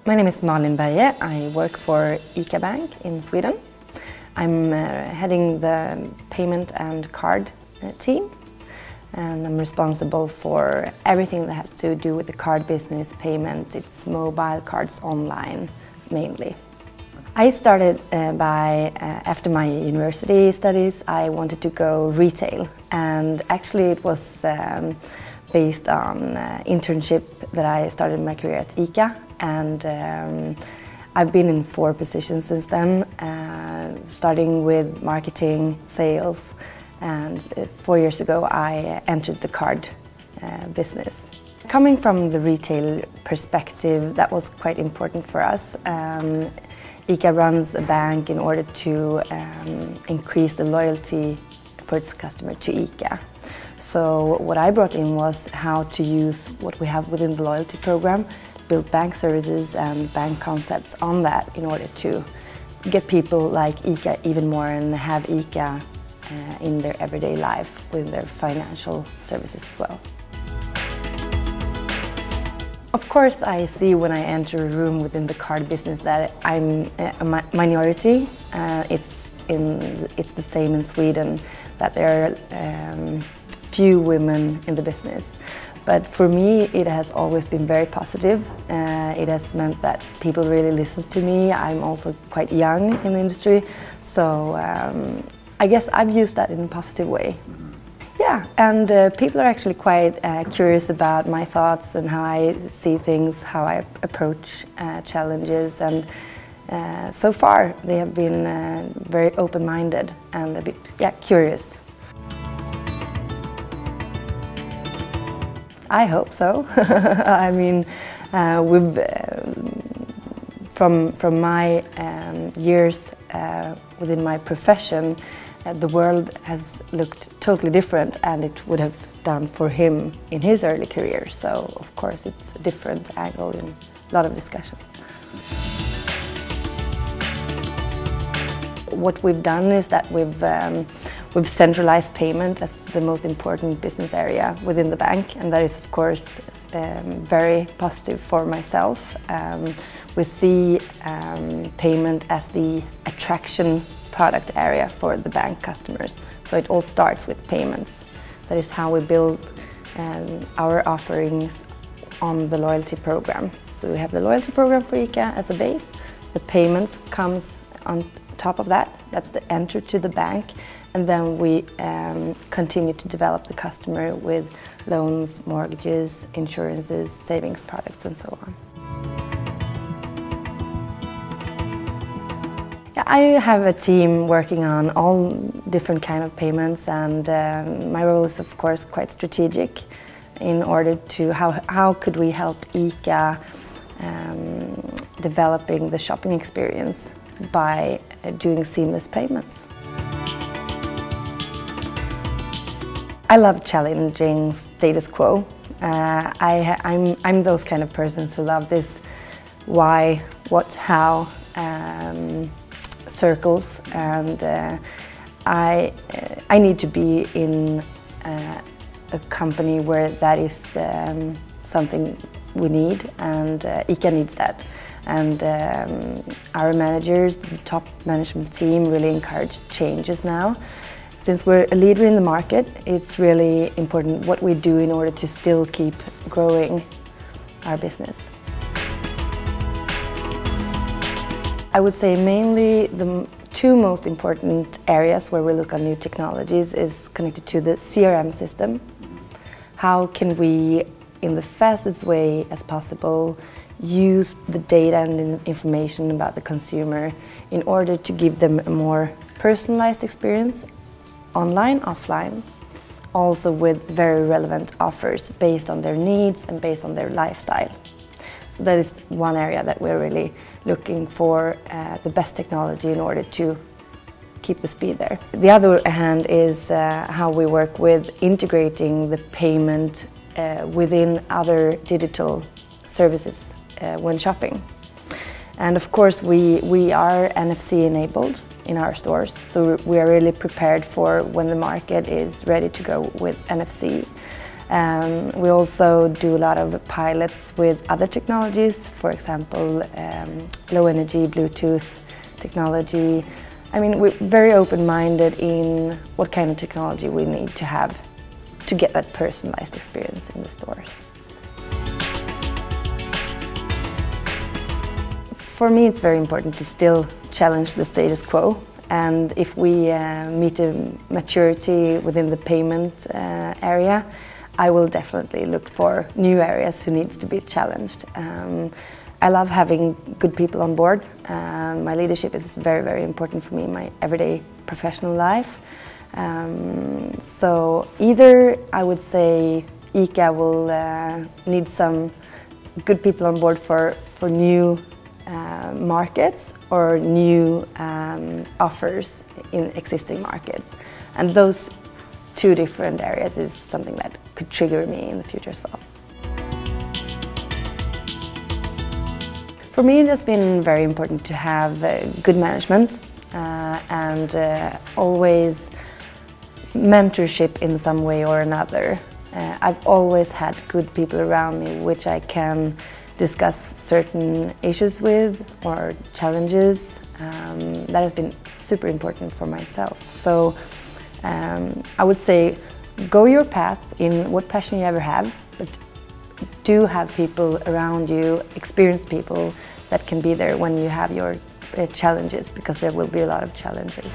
My name is Malin Berge. I work for ICA Bank in Sweden. I'm heading the payment and card team, and I'm responsible for everything that has to do with the card business, payment, it's mobile cards online mainly. I started after my university studies, I wanted to go retail, and actually it was based on internship that I started my career at ICA, and I've been in 4 positions since then, starting with marketing, sales, and 4 years ago I entered the card business. Coming from the retail perspective, that was quite important for us. ICA runs a bank in order to increase the loyalty for its customer to ICA. So what I brought in was how to use what we have within the loyalty program, build bank services and bank concepts on that in order to get people like ICA even more and have ICA in their everyday life with their financial services as well. Of course, I see when I enter a room within the card business that I'm a minority. It's the same in Sweden, that there are few women in the business. But for me, it has always been very positive. It has meant that people really listen to me. I'm also quite young in the industry, so I guess I've used that in a positive way. Yeah, and people are actually quite curious about my thoughts and how I see things, how I approach challenges, and so far they have been very open-minded and a bit curious. I hope so. I mean, from my years within my profession, the world has looked totally different, and it would have done for him in his early career. So, of course, it's a different angle in a lot of discussions. What we've done is that we've centralized payment as the most important business area within the bank, and that is, of course, very positive for myself. We see payment as the attraction product area for the bank customers. So it all starts with payments. That is how we build our offerings on the loyalty program. So we have the loyalty program for ICA as a base. The payments comes on top of that. That's the entry to the bank. And then we continue to develop the customer with loans, mortgages, insurances, savings products, and so on. I have a team working on all different kind of payments, and my role is of course quite strategic in order to how could we help ICA developing the shopping experience by doing seamless payments. I love challenging status quo. I'm those kind of persons who love this why, what, how circles, and I need to be in a company where that is something we need, and ICA needs that. And our managers, the top management team, really encourage changes now. Since we're a leader in the market, it's really important what we do in order to still keep growing our business. I would say mainly the 2 most important areas where we look on new technologies is connected to the CRM system. How can we, in the fastest way as possible, use the data and information about the consumer in order to give them a more personalized experience, online, offline, also with very relevant offers based on their needs and based on their lifestyle. So that is one area that we're really looking for the best technology in order to keep the speed there. The other hand is how we work with integrating the payment within other digital services when shopping. And of course we are NFC enabled in our stores, so we are really prepared for when the market is ready to go with NFC. We also do a lot of pilots with other technologies, for example, low energy, Bluetooth technology. I mean, we're very open-minded in what kind of technology we need to have to get that personalized experience in the stores. For me, it's very important to still challenge the status quo, and if we meet a maturity within the payment area, I will definitely look for new areas who needs to be challenged. I love having good people on board. My leadership is very, very important for me in my everyday professional life. So either I would say ICA will need some good people on board for new markets or new offers in existing markets. And those two different areas is something that could trigger me in the future as well. For me, it has been very important to have good management and always mentorship in some way or another. I've always had good people around me which I can discuss certain issues with or challenges. That has been super important for myself. So I would say go your path in what passion you ever have, but do have people around you, experienced people that can be there when you have your challenges, because there will be a lot of challenges.